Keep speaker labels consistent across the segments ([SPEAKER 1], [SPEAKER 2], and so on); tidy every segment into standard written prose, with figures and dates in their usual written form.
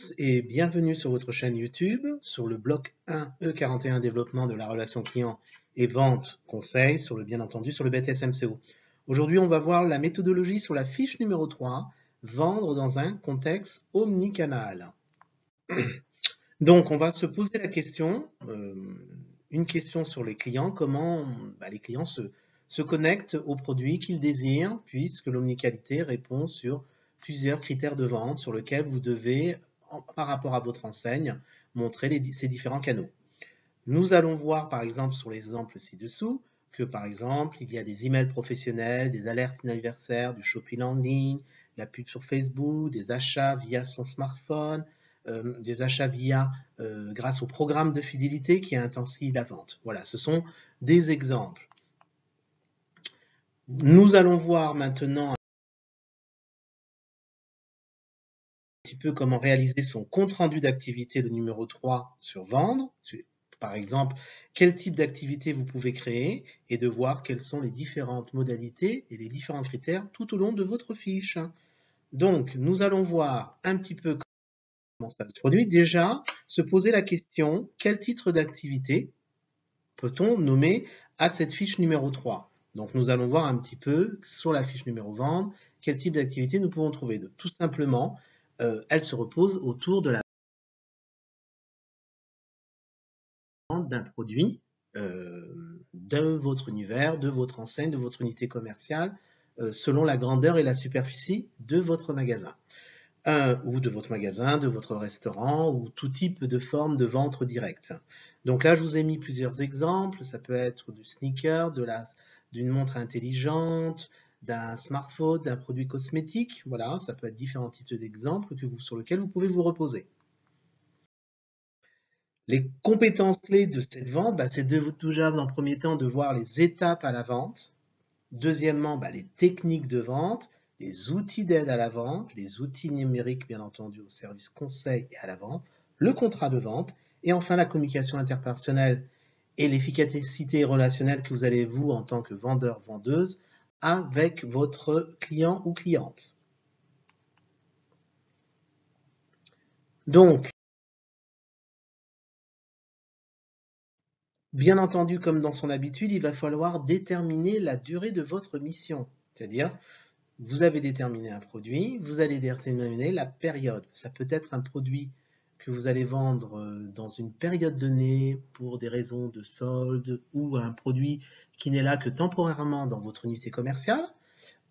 [SPEAKER 1] tous et bienvenue sur votre chaîne YouTube, sur le bloc 1 E41 développement de la relation client et vente conseil, sur le bien entendu sur le BTS MCO. Aujourd'hui, on va voir la méthodologie sur la fiche numéro 3, vendre dans un contexte omnicanal. Donc, on va se poser la question, une question sur les clients, comment les clients se connectent aux produits qu'ils désirent, puisque l'omnicanalité répond sur plusieurs critères de vente sur lesquels vous devez, par rapport à votre enseigne, montrer ces différents canaux. Nous allons voir par exemple sur l'exemple ci-dessous que par exemple il y a des emails professionnels, des alertes anniversaires, du shopping en ligne, la pub sur Facebook, des achats via son smartphone, des achats grâce au programme de fidélité qui intensifie la vente. Voilà, ce sont des exemples. Nous allons voir maintenant un petit peu comment réaliser son compte-rendu d'activité, le numéro 3 sur vendre. Par exemple, quel type d'activité vous pouvez créer et de voir quelles sont les différentes modalités et les différents critères tout au long de votre fiche. Donc, nous allons voir un petit peu comment ça se produit. Déjà, se poser la question, quel titre d'activité peut-on nommer à cette fiche numéro 3 ? Donc, nous allons voir un petit peu sur la fiche numéro vendre, quel type d'activité nous pouvons trouver. Tout simplement, elle se repose autour de la vente d'un produit de votre univers, de votre enseigne, de votre unité commerciale, selon la grandeur et la superficie de votre magasin. Ou de votre magasin, de votre restaurant, ou tout type de forme de vente directe. Donc là, je vous ai mis plusieurs exemples. Ça peut être du sneaker, d'une montre intelligente, d'un smartphone, d'un produit cosmétique. Voilà, ça peut être différents types d'exemples sur lesquels vous pouvez vous reposer. Les compétences clés de cette vente, c'est déjà dans le premier temps de voir les étapes à la vente. Deuxièmement, les techniques de vente, les outils d'aide à la vente, les outils numériques bien entendu au service conseil et à la vente, le contrat de vente et enfin la communication interpersonnelle et l'efficacité relationnelle que vous allez vous en tant que vendeur, vendeuse avec votre client ou cliente. Donc, bien entendu, comme dans son habitude, il va falloir déterminer la durée de votre mission. C'est-à-dire, vous avez déterminé un produit, vous allez déterminer la période. Ça peut être un produit que vous allez vendre dans une période donnée pour des raisons de solde ou un produit qui n'est là que temporairement dans votre unité commerciale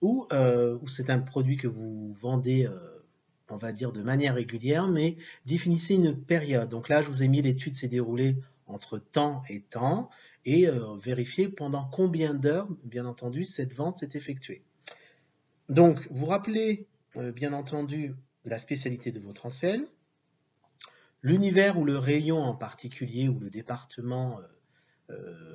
[SPEAKER 1] ou c'est un produit que vous vendez on va dire de manière régulière, mais définissez une période. Donc là, je vous ai mis l'étude s'est déroulée entre temps et temps et vérifiez pendant combien d'heures, bien entendu, cette vente s'est effectuée. Donc, vous rappelez, bien entendu, la spécialité de votre enseigne, l'univers ou le rayon en particulier, ou le département,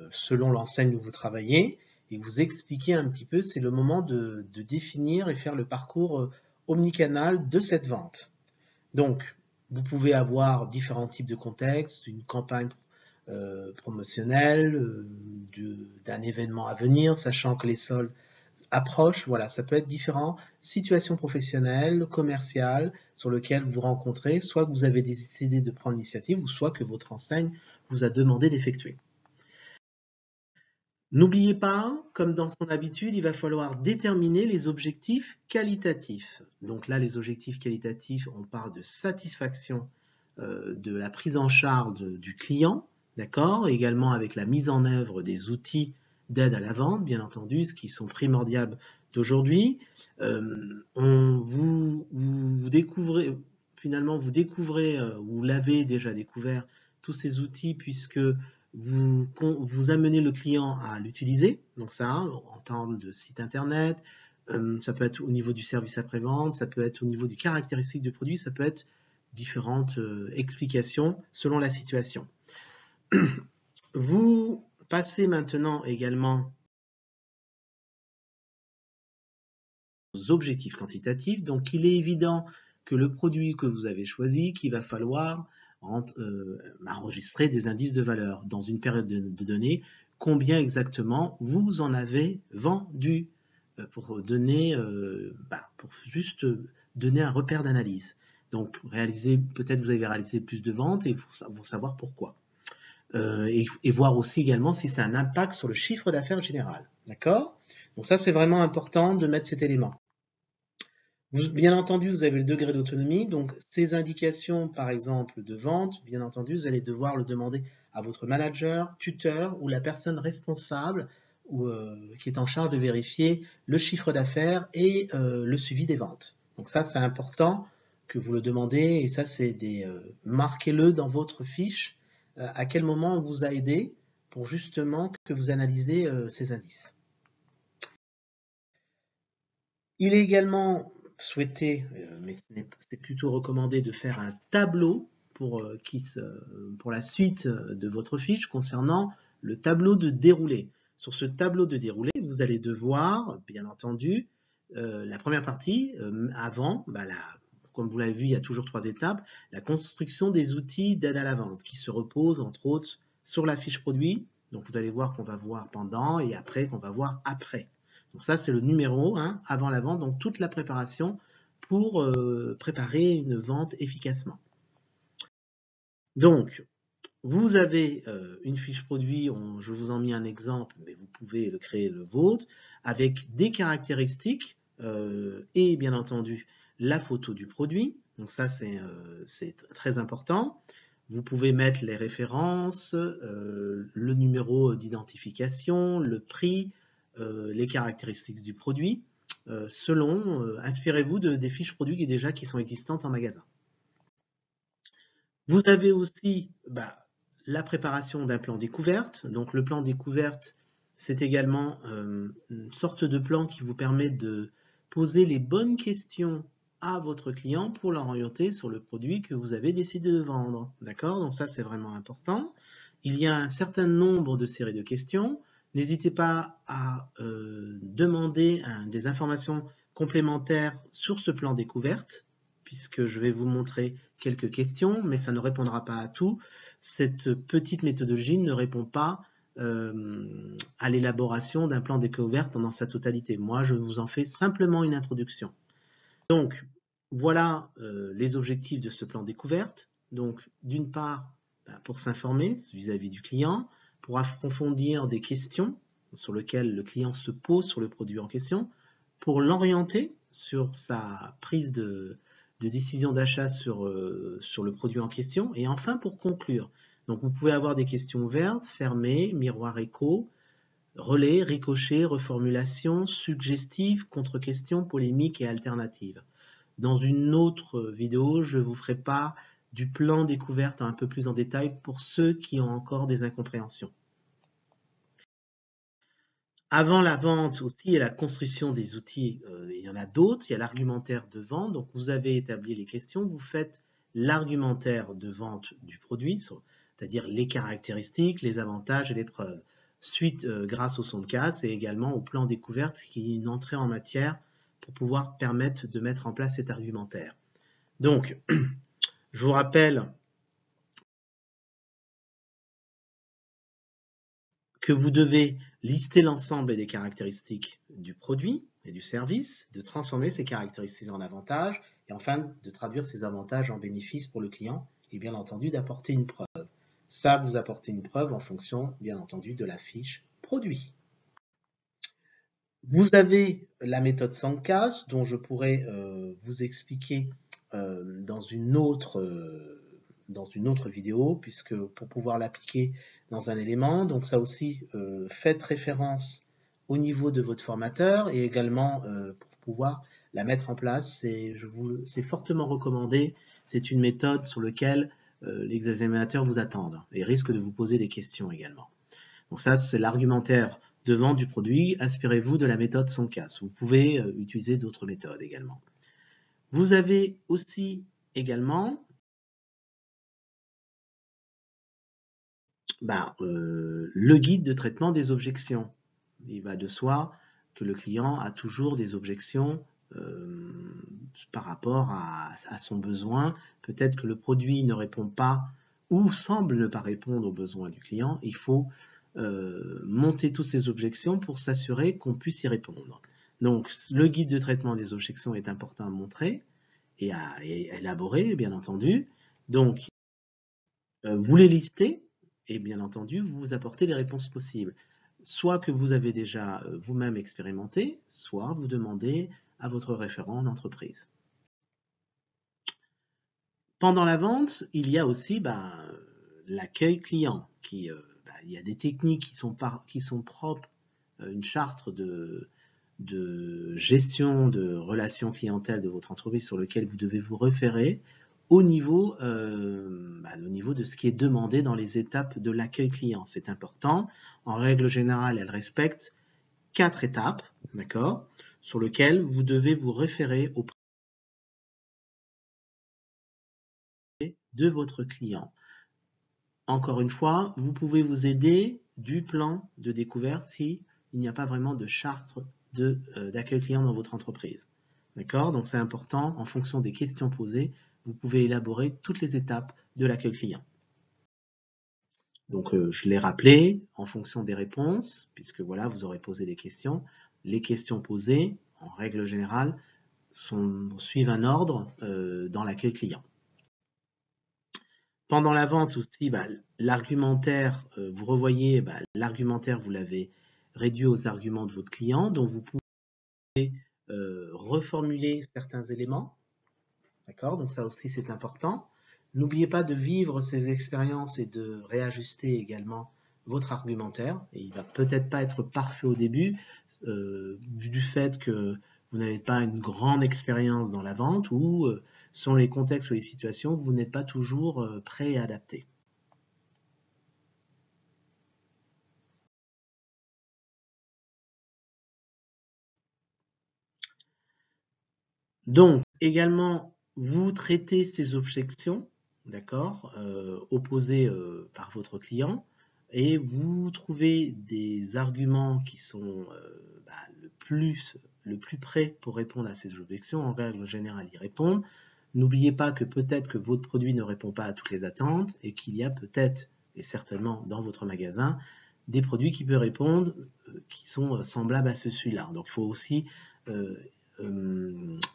[SPEAKER 1] selon l'enseigne où vous travaillez, et vous expliquez un petit peu, c'est le moment de définir et faire le parcours omnicanal de cette vente. Donc, vous pouvez avoir différents types de contextes, une campagne promotionnelle, d'un événement à venir, sachant que les soldes approche, voilà, ça peut être différentes situations professionnelles, commerciales, sur lesquelles vous rencontrez, soit que vous avez décidé de prendre l'initiative, ou soit que votre enseigne vous a demandé d'effectuer. N'oubliez pas, comme dans son habitude, il va falloir déterminer les objectifs qualitatifs. Donc là, les objectifs qualitatifs, on parle de satisfaction de la prise en charge du client, d'accord, également avec la mise en œuvre des outils d'aide à la vente, bien entendu, ce qui sont primordiaux d'aujourd'hui. Vous découvrez, finalement, vous l'avez déjà découvert, tous ces outils, puisque vous amenez le client à l'utiliser, donc ça, en termes de site internet, ça peut être au niveau du service après-vente, ça peut être au niveau du caractéristique du produit, ça peut être différentes explications selon la situation. Vous passez maintenant également aux objectifs quantitatifs. Donc, il est évident que le produit que vous avez choisi, qu'il va falloir enregistrer des indices de valeur dans une période de données, combien exactement vous en avez vendu pour juste donner un repère d'analyse. Donc, peut-être vous avez réalisé plus de ventes et vous savoir pourquoi. Et voir aussi également si c'est un impact sur le chiffre d'affaires général. D'accord? Donc ça, c'est vraiment important de mettre cet élément. Bien entendu, vous avez le degré d'autonomie. Donc, ces indications, par exemple, de vente, bien entendu, vous allez devoir le demander à votre manager, tuteur ou la personne responsable qui est en charge de vérifier le chiffre d'affaires et le suivi des ventes. Donc ça, c'est important que vous le demandez et ça, c'est marquez-le dans votre fiche à quel moment on vous a aidé pour justement que vous analysez ces indices. Il est également souhaité, mais c'est plutôt recommandé de faire un tableau pour la suite de votre fiche concernant le tableau de déroulé. Sur ce tableau de déroulé, vous allez devoir, bien entendu, la première partie, avant, comme vous l'avez vu, il y a toujours 3 étapes, la construction des outils d'aide à la vente qui se reposent entre autres sur la fiche produit. Donc vous allez voir qu'on va voir pendant et après qu'on va voir après. Donc ça, c'est le numéro 1 avant la vente, donc toute la préparation pour préparer une vente efficacement. Donc, vous avez une fiche produit, je vous en ai mis un exemple, mais vous pouvez le créer le vôtre, avec des caractéristiques et bien entendu la photo du produit. Donc ça, c'est très important. Vous pouvez mettre les références, le numéro d'identification, le prix, les caractéristiques du produit, inspirez-vous des fiches produits qui sont existantes en magasin. Vous avez aussi la préparation d'un plan découverte. Donc le plan découverte, c'est également une sorte de plan qui vous permet de poser les bonnes questions à votre client pour l'orienter sur le produit que vous avez décidé de vendre. D'accord? Donc ça, c'est vraiment important. Il y a un certain nombre de séries de questions. N'hésitez pas à demander des informations complémentaires sur ce plan découverte, puisque je vais vous montrer quelques questions, mais ça ne répondra pas à tout. Cette petite méthodologie ne répond pas à l'élaboration d'un plan découverte dans sa totalité. Moi, je vous en fais simplement une introduction. Donc, voilà les objectifs de ce plan découverte. Donc, d'une part, pour s'informer vis-à-vis du client, pour approfondir des questions sur lesquelles le client se pose sur le produit en question, pour l'orienter sur sa prise de décision d'achat sur le produit en question, et enfin pour conclure. Donc vous pouvez avoir des questions ouvertes, fermées, miroir écho, relais, ricochet, reformulation, suggestive, contre-question, polémique et alternative. Dans une autre vidéo, je vous ferai part du plan découverte un peu plus en détail pour ceux qui ont encore des incompréhensions. Avant la vente aussi, il y a la construction des outils, il y en a d'autres, il y a l'argumentaire de vente, donc vous avez établi les questions, vous faites l'argumentaire de vente du produit, c'est-à-dire les caractéristiques, les avantages et les preuves. Suite, grâce au son de casse et également au plan découverte qui est une entrée en matière pour pouvoir permettre de mettre en place cet argumentaire. Donc, je vous rappelle que vous devez lister l'ensemble des caractéristiques du produit et du service, de transformer ces caractéristiques en avantages et enfin de traduire ces avantages en bénéfices pour le client et bien entendu d'apporter une preuve. Ça, vous apportez une preuve en fonction, bien entendu, de la fiche produit. Vous avez la méthode Sankas dont je pourrais vous expliquer dans une autre vidéo, puisque pour pouvoir l'appliquer dans un élément, donc ça aussi, faites référence au niveau de votre formateur et également pour pouvoir la mettre en place, c'est fortement recommandé, c'est une méthode sur laquelle les examinateurs vous attendent et risquent de vous poser des questions également. Donc ça, c'est l'argumentaire de vente du produit, inspirez-vous de la méthode Sankas. Vous pouvez utiliser d'autres méthodes également. Vous avez aussi également le guide de traitement des objections. Il va de soi que le client a toujours des objections par rapport à son besoin. Peut-être que le produit ne répond pas ou semble ne pas répondre aux besoins du client. Il faut monter toutes ces objections pour s'assurer qu'on puisse y répondre. Donc, le guide de traitement des objections est important à montrer. et à élaborer, bien entendu. Donc, vous les listez et bien entendu, vous apportez les réponses possibles. Soit que vous avez déjà vous-même expérimenté, soit vous demandez à votre référent d'entreprise. Pendant la vente, il y a aussi l'accueil client. Il y a des techniques qui sont propres, une charte de gestion de relations clientèle de votre entreprise sur lequel vous devez vous référer au niveau de ce qui est demandé dans les étapes de l'accueil client. C'est important. En règle générale, elle respecte 4 étapes, d'accord, sur lesquelles vous devez vous référer auprès de votre client. Encore une fois, vous pouvez vous aider du plan de découverte si il n'y a pas vraiment de charte d'accueil client dans votre entreprise. D'accord? Donc c'est important, en fonction des questions posées, vous pouvez élaborer toutes les étapes de l'accueil client. Donc je l'ai rappelé, en fonction des réponses, puisque voilà, vous aurez posé des questions. Les questions posées, en règle générale, suivent un ordre dans l'accueil client. Pendant la vente aussi, l'argumentaire, vous revoyez, l'argumentaire, vous l'avez réduit aux arguments de votre client, donc vous pouvez reformuler certains éléments. D'accord? Donc ça aussi, c'est important. N'oubliez pas de vivre ces expériences et de réajuster également votre argumentaire. Et il va peut-être pas être parfait au début, du fait que vous n'avez pas une grande expérience dans la vente ou selon les contextes ou les situations, vous n'êtes pas toujours prêt et adapté. Donc, également, vous traitez ces objections, d'accord, opposées par votre client, et vous trouvez des arguments qui sont le plus près pour répondre à ces objections. En règle générale, y répondre. N'oubliez pas que peut-être que votre produit ne répond pas à toutes les attentes et qu'il y a peut-être, et certainement dans votre magasin, des produits qui peuvent répondre, qui sont semblables à celui-là. Donc, il faut aussi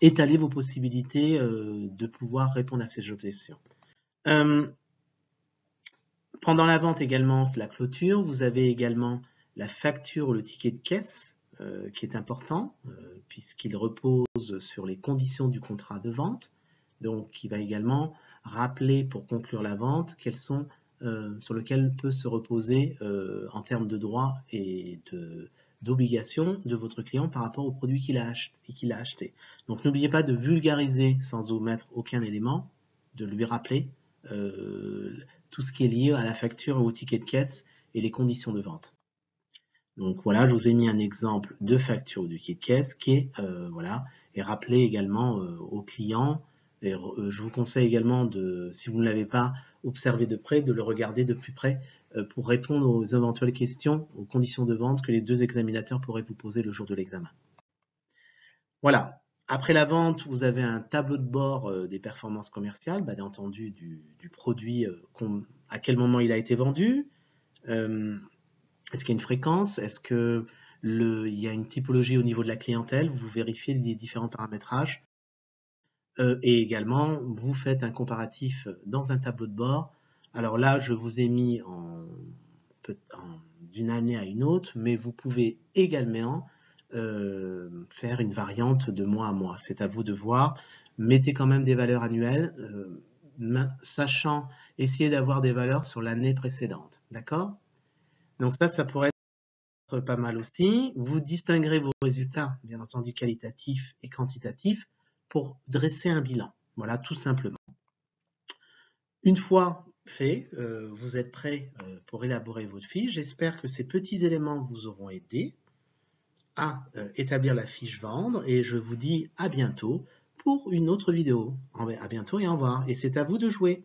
[SPEAKER 1] étaler vos possibilités de pouvoir répondre à ces objections. Pendant la vente également, la clôture, vous avez également la facture ou le ticket de caisse qui est important puisqu'il repose sur les conditions du contrat de vente. Donc, qui va également rappeler pour conclure la vente quels sont sur lesquels peut se reposer en termes de droits et d'obligations de votre client par rapport au produit qu'il a acheté. Donc n'oubliez pas de vulgariser sans omettre aucun élément, de lui rappeler tout ce qui est lié à la facture et au ticket de caisse et les conditions de vente. Donc voilà, je vous ai mis un exemple de facture ou de ticket de caisse qui est et rappelé également au client. Et je vous conseille également si vous ne l'avez pas observé de près, de le regarder de plus près pour répondre aux éventuelles questions, aux conditions de vente que les deux examinateurs pourraient vous poser le jour de l'examen. Voilà. Après la vente, vous avez un tableau de bord des performances commerciales, bien entendu du produit, à quel moment il a été vendu, est-ce qu'il y a une fréquence, est-ce qu'il y a une typologie au niveau de la clientèle, vous vérifiez les différents paramétrages. Et également, vous faites un comparatif dans un tableau de bord. Alors là, je vous ai mis d'une année à une autre, mais vous pouvez également faire une variante de mois à mois. C'est à vous de voir. Mettez quand même des valeurs annuelles, essayez d'avoir des valeurs sur l'année précédente. D'accord? Donc ça pourrait être pas mal aussi. Vous distinguerez vos résultats, bien entendu qualitatifs et quantitatifs, pour dresser un bilan. Voilà, tout simplement. Une fois fait, vous êtes prêt pour élaborer votre fiche. J'espère que ces petits éléments vous auront aidé à établir la fiche vendre et je vous dis à bientôt pour une autre vidéo. À bientôt et au revoir. Et c'est à vous de jouer.